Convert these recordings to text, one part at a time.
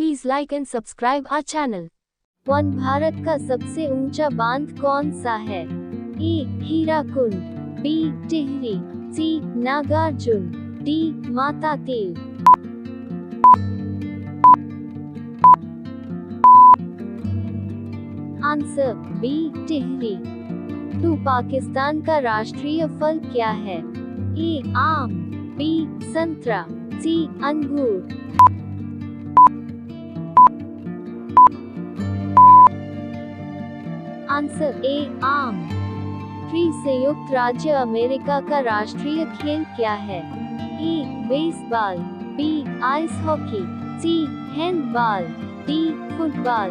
Please like and subscribe our channel. One Bharat का सबसे ऊंचा बांध कौन सा है? A. Hirakud, B. Tehri, C. Nagarjuna, D. मातातीर। Answer B. टिहरी। 2. पाकिस्तान का राष्ट्रीय फल क्या है? ए. आम, बी. संतरा, सी. अंगूर। Answer A. आम। 3. संयुक्त राज्य अमेरिका का राष्ट्रीय खेल क्या है? A. Baseball, B. Ice hockey, C. Handball, D. Football.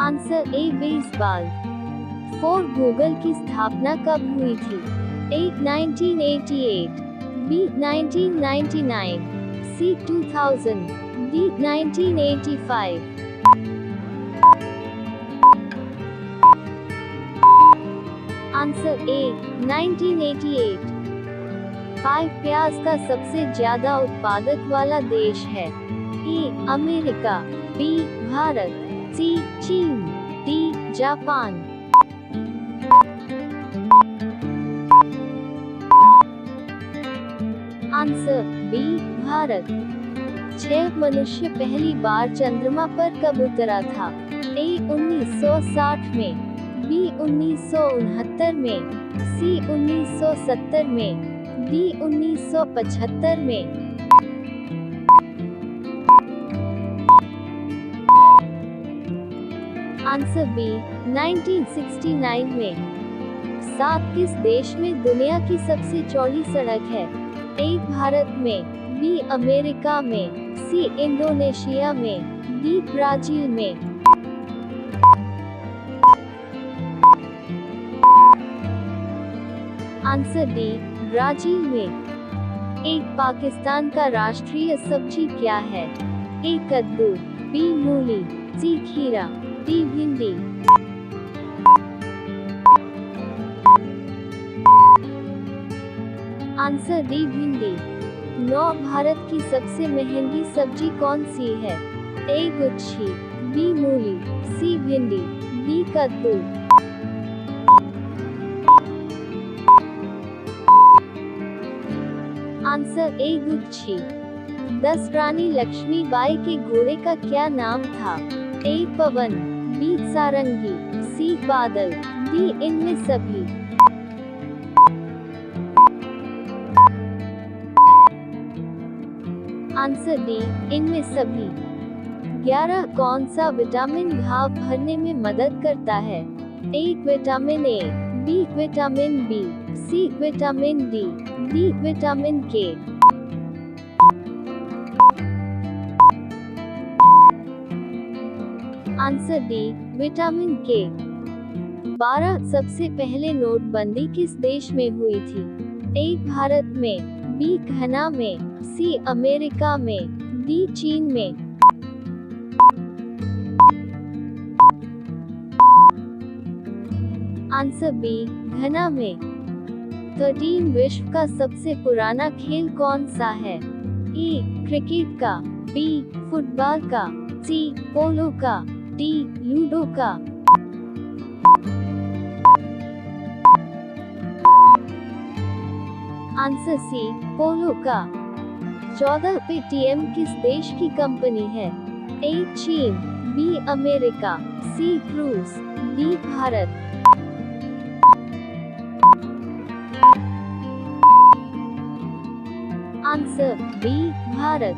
Answer A. Baseball. 4. Google की स्थापना कब हुई थी? A. 1988, B. 1999, C. 2000, D. 1985। Answer A. 1988। 5. प्याज का सबसे ज्यादा उत्पादक वाला देश है? A. America, B. Bharat, C. चीन, डी. जापान। Answer B. भारत। 6. मनुष्य पहली बार चंद्रमा पर कब उतरा था? ए. 1960 में, बी. 1969 में, सी. 1970 में, डी. 1975 में। Answer B. 1969 में। 7. किस देश में दुनिया की सबसे चौड़ी सड़क है? ए. भारत में, बी. अमेरिका में, सी. इंडोनेशिया में, डी. ब्राजील में। Answer D. ब्राजील में। 1. पाकिस्तान का राष्ट्रीय सब्जी क्या है? ए. कद्दू, बी. मूली, सी. खीरा, डी. भिंडी। Answer D. भिंडी। 9. भारत की सबसे महंगी सब्जी कौन सी है? ए. गुच्छी, बी. मूली, सी. भिंडी, डी. कद्दू। Answer A. गुच्छी। 10. रानी लक्ष्मीबाई के घोड़े का क्या नाम था? ए. पवन, बी. सारंगी, सी. बादल, डी. इनमें सभी। Answer D. इनमें सभी। 11. कौन सा विटामिन घाव भरने में मदद करता है? A. Vitamin A, B. Vitamin B, C. Vitamin D, D. Vitamin K. Answer D. Vitamin K. 12. सबसे पहले नोटबंदी किस देश में हुई थी? ए. भारत में, बी. घना में, सी. अमेरिका में, डी. चीन में। Answer B. घना में। 13. विश्व का सबसे पुराना खेल कौन सा है? ए. क्रिकेट का, बी. फुटबॉल का, सी. पोलो का, डी. लूडो का। Answer C. पोलो का। 14. पेटीएम किस देश की कंपनी है? ए. चीन, बी. America, C. रूस, D. Bharat. Answer B. Bharat.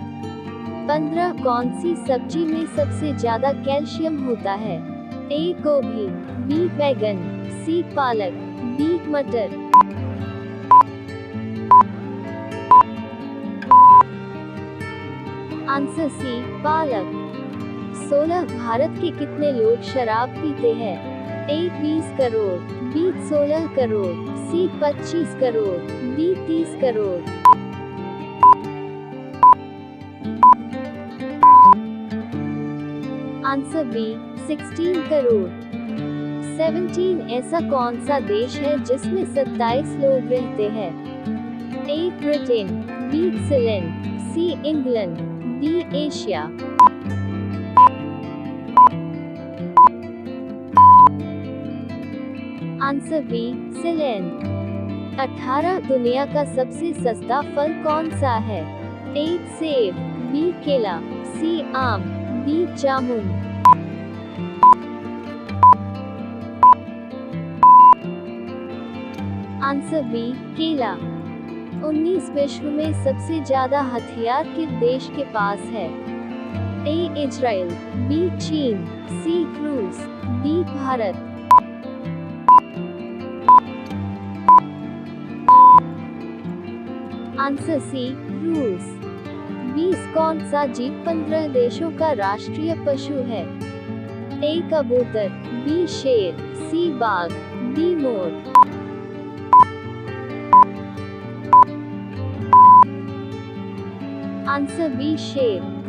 15. कौन सी सब्जी में सबसे ज्यादा कैल्शियम होता है? ए. गोभी, बी. बैगन, सी. पालक, डी. मटर। Answer C. पालक। 16. भारत के कितने लोग शराब पीते हैं? A. 20 crore, B. 16 crore, C. 25 crore, D. 30 crore. Answer B. 16 crore. 17. ऐसा कौन सा देश है जिसमें 27 लोग रहते हैं? A. Britain, B Sealand, C England, D Asia. Answer B Sealand. 18 दुनिया का सबसे सस्ता फल कौन सा है? ए सेब, बी केला, सी आम, डी जामुन। आंसर बी केला। 19 विश्व में सबसे ज्यादा हथियार किस देश के पास है? ए इजराइल, बी चीन, सी रूस, डी भारत। आंसर सी रूस। 20 कौन सा जीव 15 देशों का राष्ट्रीय पशु है? ए कबूतर, बी शेर, सी बाघ, डी मोर। आंसर बी शेर।